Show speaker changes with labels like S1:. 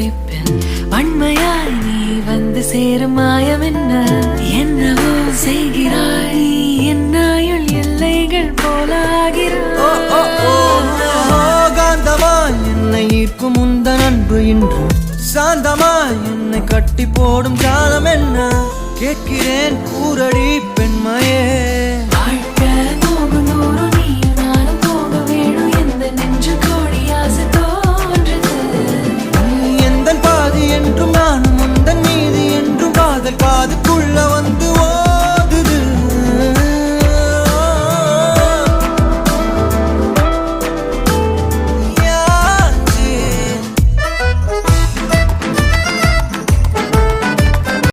S1: துடிப்பில் வன்மையாய் நீ வந்து சேரும் மாயம் என்னவோ செய்கிறாய் என்னாயுள் எல்லைகள் போலாகிறாய்
S2: காந்தமாய் என்னை ஈர்க்கும் உந்தன் அன்பு இன்று சாந்தமாய் என்னை கட்டி போடும் காலம் என்ன கேட்கிறேன் கூரடி